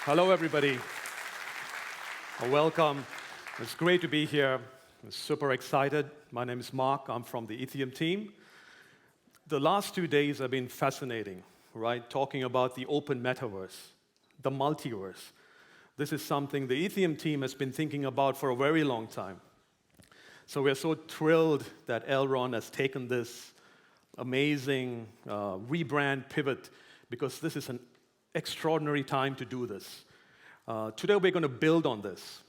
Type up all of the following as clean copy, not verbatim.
Hello, everybody. Welcome. It's great to be here. I'm super excited. My name is Mark. I'm from the Itheum team. The last 2 days have been fascinating, right? Talking about the open metaverse, the multiverse. This is something the Itheum team has been thinking about for a very long time. So we're so thrilled that Elron has taken this amazing rebrand pivot, because this is an extraordinary time to do this. Today we're going to build on this.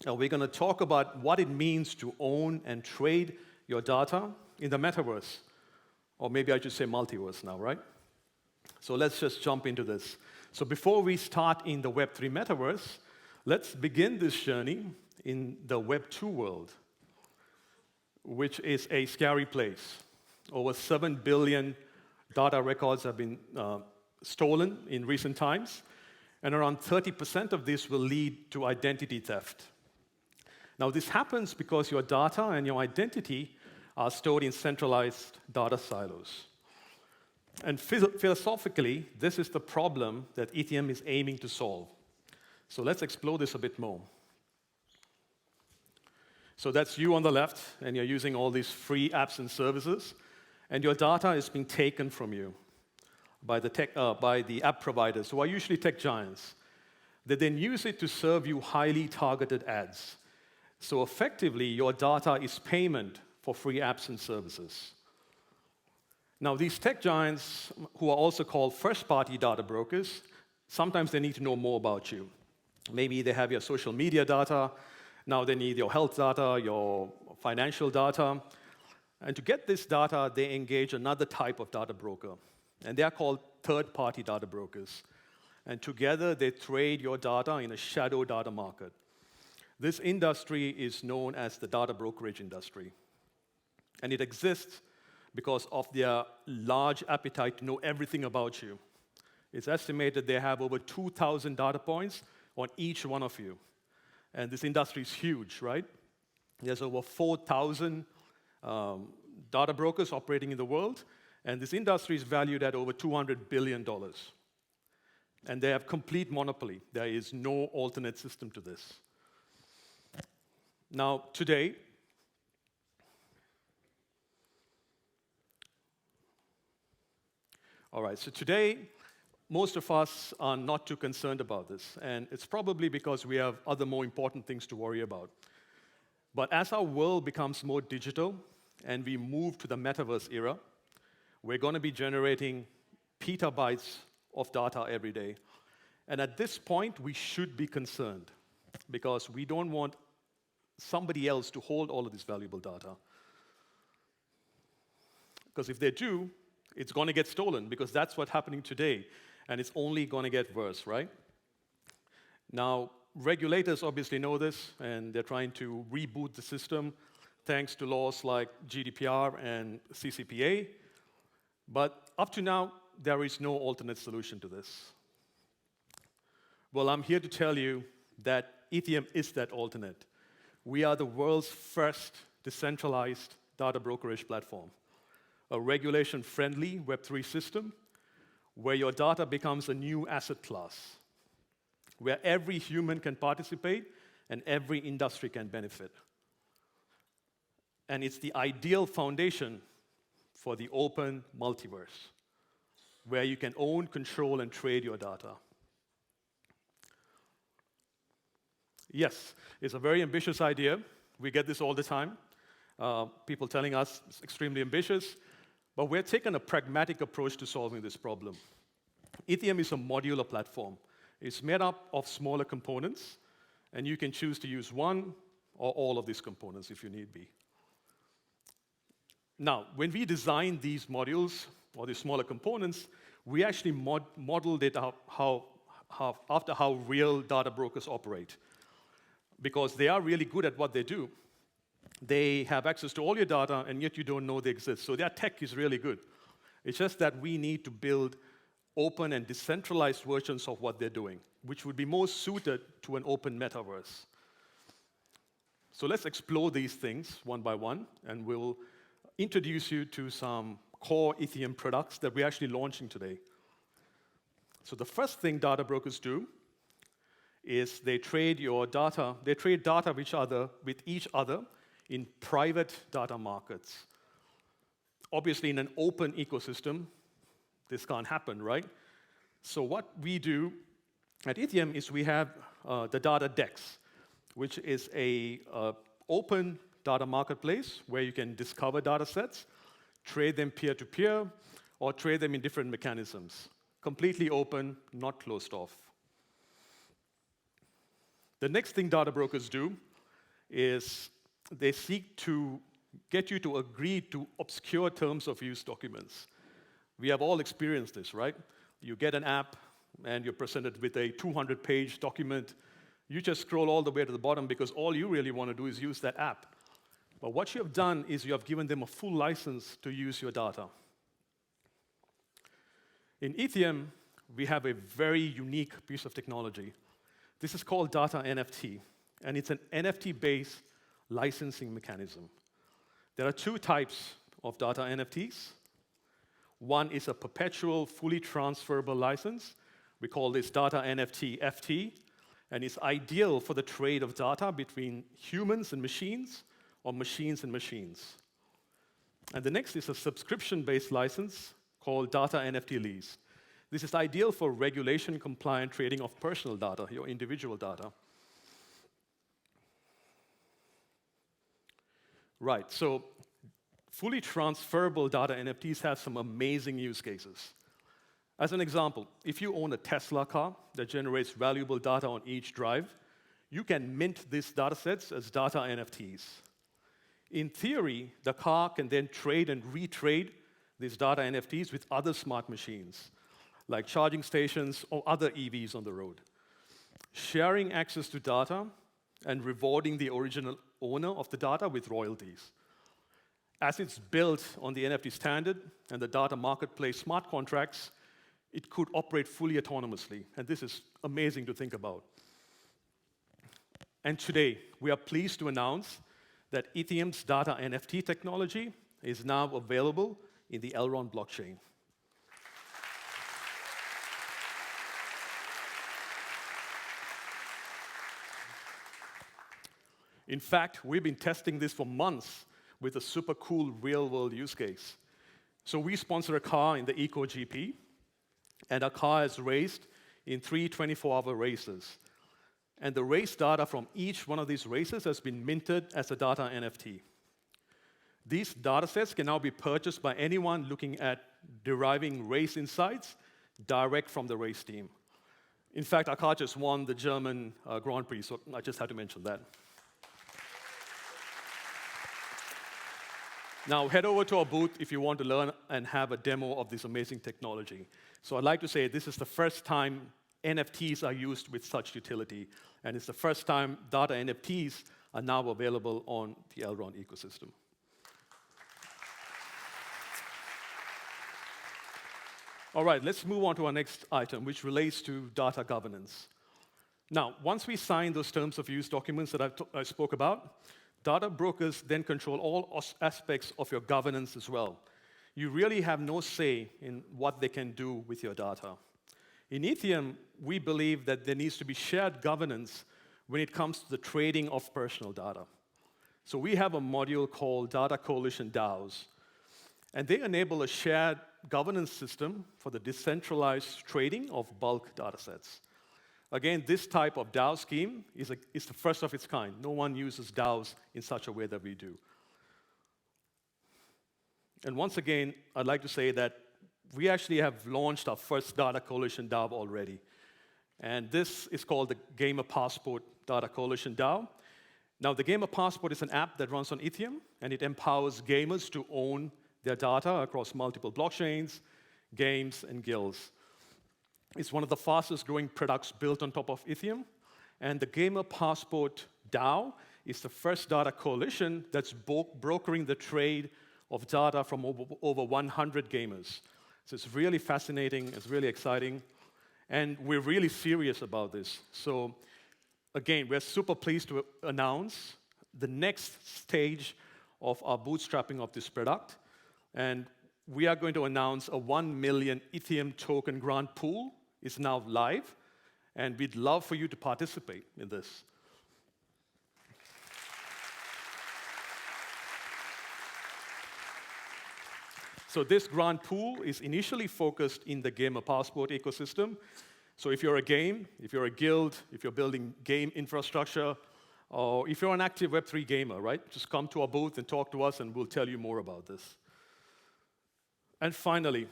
We're going to talk about what it means to own and trade your data in the metaverse. Or maybe I should say multiverse now, right? So let's just jump into this. So before we start in the Web3 metaverse, let's begin this journey in the Web2 world, which is a scary place. Over 7 billion data records have been stolen in recent times, and around 30% of this will lead to identity theft. Now, this happens because your data and your identity are stored in centralized data silos. And philosophically, this is the problem that Itheum is aiming to solve. So let's explore this a bit more. So that's you on the left, and you're using all these free apps and services, and your data is being taken from you by the app providers, who are usually tech giants. They then use it to serve you highly targeted ads. So effectively, your data is payment for free apps and services. Now, these tech giants, who are also called first-party data brokers, sometimes they need to know more about you. Maybe they have your social media data. Now they need your health data, your financial data. And to get this data, they engage another type of data broker. And they are called third-party data brokers. And together, they trade your data in a shadow data market. This industry is known as the data brokerage industry. And it exists because of their large appetite to know everything about you. It's estimated they have over 2,000 data points on each one of you. And this industry is huge, right? There's over 4,000 data brokers operating in the world. And this industry is valued at over $200 billion. And they have complete monopoly. There is no alternate system to this. Now, today, most of us are not too concerned about this. And it's probably because we have other more important things to worry about. But as our world becomes more digital and we move to the metaverse era, we're going to be generating petabytes of data every day. And at this point, we should be concerned, because we don't want somebody else to hold all of this valuable data. Because if they do, it's going to get stolen, because that's what's happening today. And it's only going to get worse, right? Now, regulators obviously know this, and they're trying to reboot the system thanks to laws like GDPR and CCPA. But up to now, there is no alternate solution to this. Well, I'm here to tell you that Itheum is that alternate. We are the world's first decentralized data brokerage platform, a regulation-friendly Web3 system where your data becomes a new asset class, where every human can participate and every industry can benefit. And it's the ideal foundation for the open multiverse, where you can own, control, and trade your data. Yes, it's a very ambitious idea. We get this all the time. People telling us it's extremely ambitious, but we're taking a pragmatic approach to solving this problem. Itheum is a modular platform. It's made up of smaller components, and you can choose to use one or all of these components if you need be. Now, when we designed these modules, or these smaller components, we actually modeled it after how real data brokers operate. Because they are really good at what they do. They have access to all your data, and yet you don't know they exist. So their tech is really good. It's just that we need to build open and decentralized versions of what they're doing, which would be more suited to an open metaverse. So let's explore these things one by one, and we'll introduce you to some core Itheum products that we're actually launching today. So the first thing data brokers do is they trade data with each other in private data markets. Obviously, in an open ecosystem, this can't happen, right? So what we do at Itheum is we have the data DEX, which is a open data marketplace where you can discover data sets, trade them peer-to-peer, or trade them in different mechanisms. Completely open, not closed off. The next thing data brokers do is they seek to get you to agree to obscure terms of use documents. We have all experienced this, right? You get an app, and you're presented with a 200-page document. You just scroll all the way to the bottom because all you really want to do is use that app. But what you have done is you have given them a full license to use your data. In Itheum, we have a very unique piece of technology. This is called Data NFT, and it's an NFT-based licensing mechanism. There are two types of data NFTs. One is a perpetual, fully transferable license. We call this Data NFT FT, and it's ideal for the trade of data between humans and machines, or machines and machines. And the next is a subscription-based license called Data NFT Lease. This is ideal for regulation-compliant trading of personal data, your individual data. Right, so fully transferable data NFTs have some amazing use cases. As an example, if you own a Tesla car that generates valuable data on each drive, you can mint these data sets as data NFTs. In theory, the car can then trade and retrade these data NFTs with other smart machines, like charging stations or other EVs on the road. Sharing access to data and rewarding the original owner of the data with royalties. As it's built on the NFT standard and the data marketplace smart contracts, it could operate fully autonomously, and this is amazing to think about. And today, we are pleased to announce that Itheum's data NFT technology is now available in the Elrond blockchain. In fact, we've been testing this for months with a super cool real-world use case. So we sponsor a car in the Eco GP, and our car is raced in 3 24-hour races. And the race data from each one of these races has been minted as a data NFT. These data sets can now be purchased by anyone looking at deriving race insights direct from the race team. In fact, our car just won the German Grand Prix, so I just had to mention that. Now, head over to our booth if you want to learn and have a demo of this amazing technology. So I'd like to say this is the first time NFTs are used with such utility, and it's the first time data NFTs are now available on the Elrond ecosystem. All right, let's move on to our next item, which relates to data governance. Now, once we sign those terms of use documents that I spoke about, data brokers then control all aspects of your governance as well. You really have no say in what they can do with your data. In Itheum, we believe that there needs to be shared governance when it comes to the trading of personal data. So we have a module called Data Coalition DAOs, and they enable a shared governance system for the decentralized trading of bulk data sets. Again, this type of DAO scheme is the first of its kind. No one uses DAOs in such a way that we do. And once again, I'd like to say that we actually have launched our first Data Coalition DAO already. And this is called the Gamer Passport Data Coalition DAO. Now, the Gamer Passport is an app that runs on Itheum, and it empowers gamers to own their data across multiple blockchains, games, and guilds. It's one of the fastest growing products built on top of Itheum, and the Gamer Passport DAO is the first data coalition that's brokering the trade of data from over 100 gamers. So it's really fascinating, it's really exciting, and we're really serious about this. So again, we're super pleased to announce the next stage of our bootstrapping of this product, and we are going to announce a 1 million Itheum token grant pool is now live, And we'd love for you to participate in this. So this grant pool is initially focused in the Gamer Passport ecosystem. So if you're a game, if you're a guild, if you're building game infrastructure, or if you're an active Web3 gamer, right? Just come to our booth and talk to us, and we'll tell you more about this. And finally,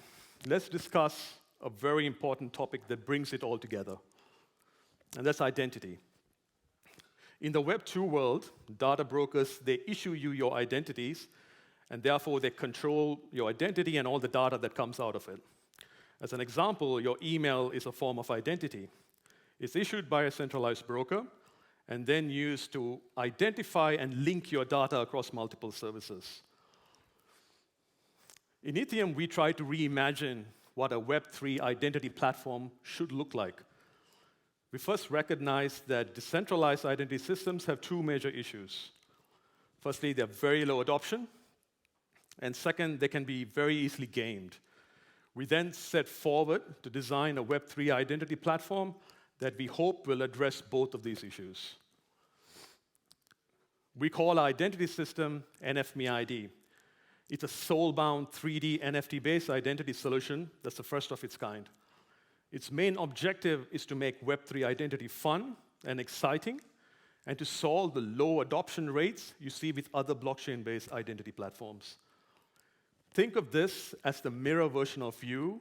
let's discuss a very important topic that brings it all together, and that's identity. In the Web2 world, data brokers, they issue you your identities, and therefore they control your identity and all the data that comes out of it. As an example, your email is a form of identity. It's issued by a centralized broker and then used to identify and link your data across multiple services. In Itheum, we try to reimagine what a Web3 identity platform should look like. We first recognize that decentralized identity systems have two major issues. Firstly, they have very low adoption, and second, they can be very easily gamed. We then set forward to design a Web3 identity platform that we hope will address both of these issues. We call our identity system NFMe ID. It's a soul-bound 3D NFT-based identity solution that's the first of its kind. Its main objective is to make Web3 identity fun and exciting, and to solve the low adoption rates you see with other blockchain-based identity platforms. Think of this as the mirror version of you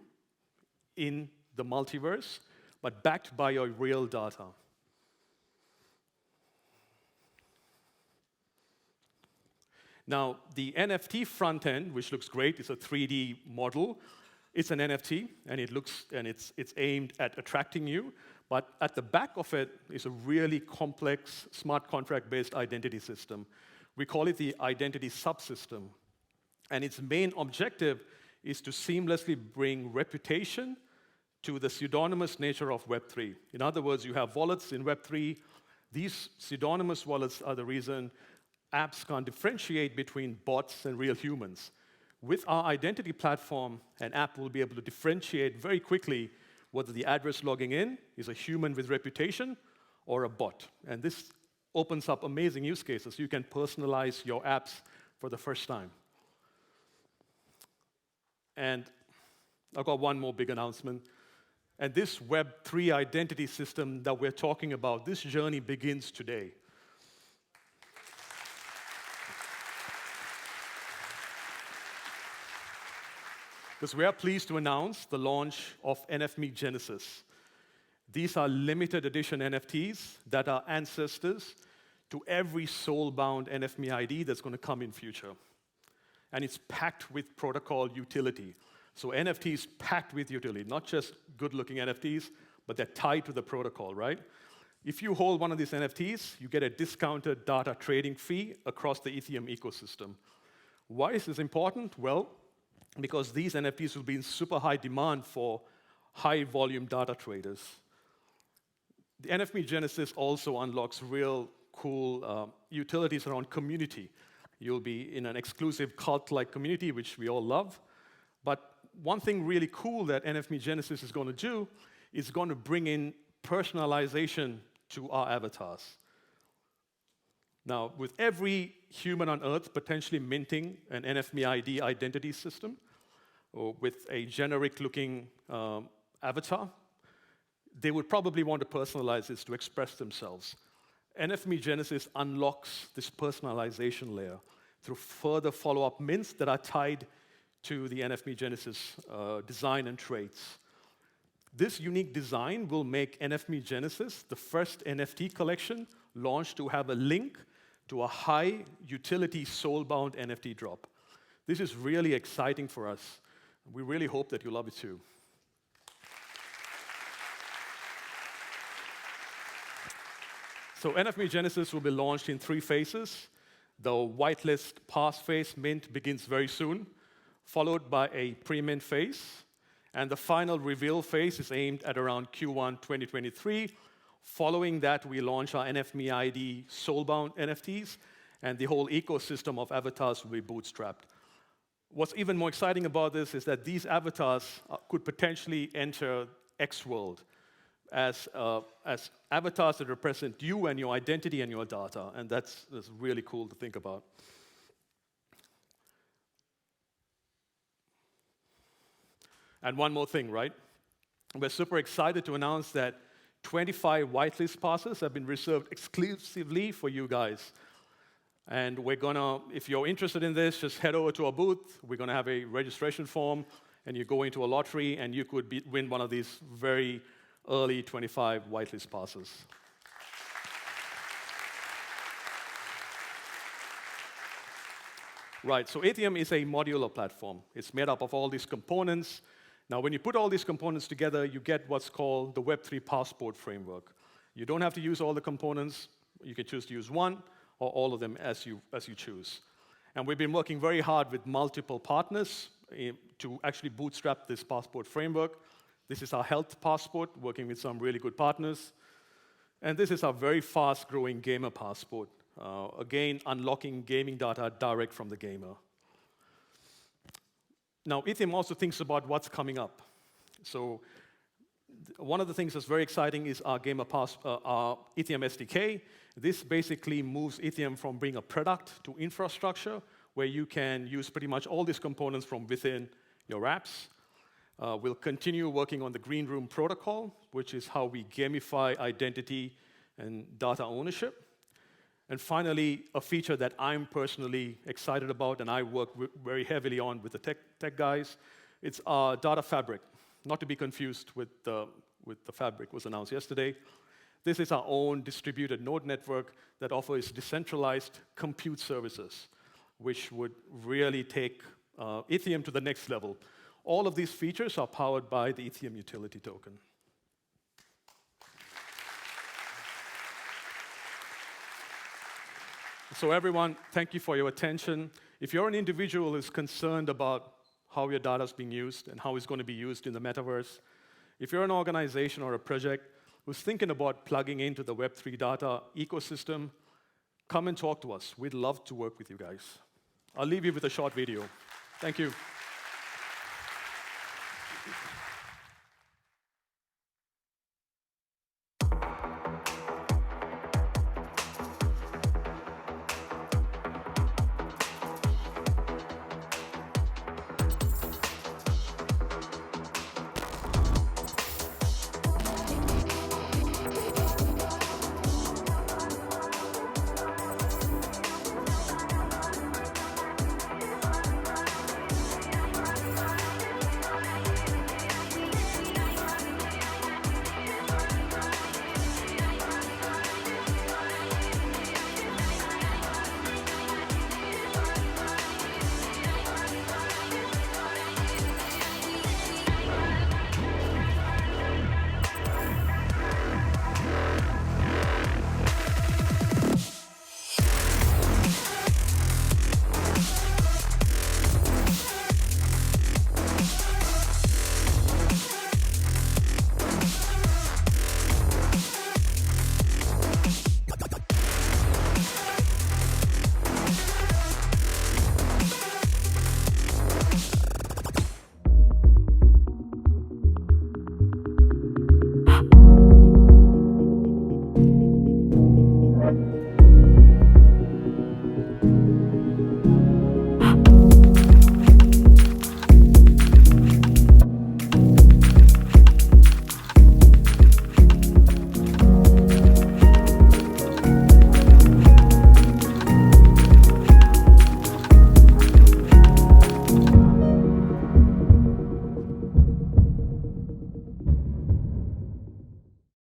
in the multiverse, but backed by your real data. Now, the NFT front end, which looks great, is a 3D model. It's an NFT, and it's aimed at attracting you. But at the back of it is a really complex smart contract-based identity system. We call it the identity subsystem. And its main objective is to seamlessly bring reputation to the pseudonymous nature of Web3. In other words, you have wallets in Web3. These pseudonymous wallets are the reason apps can't differentiate between bots and real humans. With our identity platform, an app will be able to differentiate very quickly whether the address logging in is a human with reputation or a bot. And this opens up amazing use cases. You can personalize your apps for the first time. And I've got one more big announcement. And this Web3 identity system that we're talking about, this journey begins today. Because we are pleased to announce the launch of NFMe Genesis. These are limited edition NFTs that are ancestors to every soul-bound NFMe ID that's going to come in future. And it's packed with protocol utility. So NFTs packed with utility, not just good-looking NFTs, but they're tied to the protocol, right? If you hold one of these NFTs, you get a discounted data trading fee across the Itheum ecosystem. Why is this important? Well, because these NFTs will be in super high demand for high-volume data traders. The NFMe Genesis also unlocks real cool utilities around community. You'll be in an exclusive cult-like community, which we all love. But one thing really cool that NFMe Genesis is going to do is going to bring in personalization to our avatars. Now, with every human on Earth potentially minting an NFMe ID identity system, or with a generic-looking avatar, they would probably want to personalize this to express themselves. NFMe Genesis unlocks this personalization layer through further follow-up mints that are tied to the NFMe Genesis design and traits. This unique design will make NFMe Genesis the first NFT collection launched to have a link to a high-utility soul-bound NFT drop. This is really exciting for us. We really hope that you love it too. So NFMe Genesis will be launched in 3 phases. The whitelist pass phase mint begins very soon, followed by a pre-mint phase. And the final reveal phase is aimed at around Q1 2023. Following that, we launch our NFMe ID soulbound NFTs, and the whole ecosystem of avatars will be bootstrapped. What's even more exciting about this is that these avatars could potentially enter X world. as avatars that represent you and your identity and your data, and that's really cool to think about. And one more thing, right? We're super excited to announce that 25 whitelist passes have been reserved exclusively for you guys. And we're gonna, if you're interested in this, just head over to our booth. We're gonna have a registration form, and you go into a lottery, and you could win one of these very early 25 whitelist passes. Right, so Itheum is a modular platform. It's made up of all these components. Now, when you put all these components together, you get what's called the Web3 Passport framework. You don't have to use all the components. You can choose to use one or all of them as you choose. And we've been working very hard with multiple partners to actually bootstrap this passport framework. This is our health passport, working with some really good partners. And this is our very fast-growing gamer passport, again, unlocking gaming data direct from the gamer. Now, Itheum also thinks about what's coming up. So one of the things that's very exciting is our our Itheum SDK. This basically moves Itheum from being a product to infrastructure, where you can use pretty much all these components from within your apps. We'll continue working on the Green Room protocol, which is how we gamify identity and data ownership. And finally, a feature that I'm personally excited about and I work very heavily on with the tech guys, it's our data fabric, not to be confused with the fabric was announced yesterday. This is our own distributed node network that offers decentralized compute services, which would really take Itheum to the next level. All of these features are powered by the Itheum utility token. So everyone, thank you for your attention. If you're an individual who's concerned about how your data is being used and how it's going to be used in the metaverse, if you're an organization or a project who's thinking about plugging into the Web3 data ecosystem, come and talk to us. We'd love to work with you guys. I'll leave you with a short video. Thank you.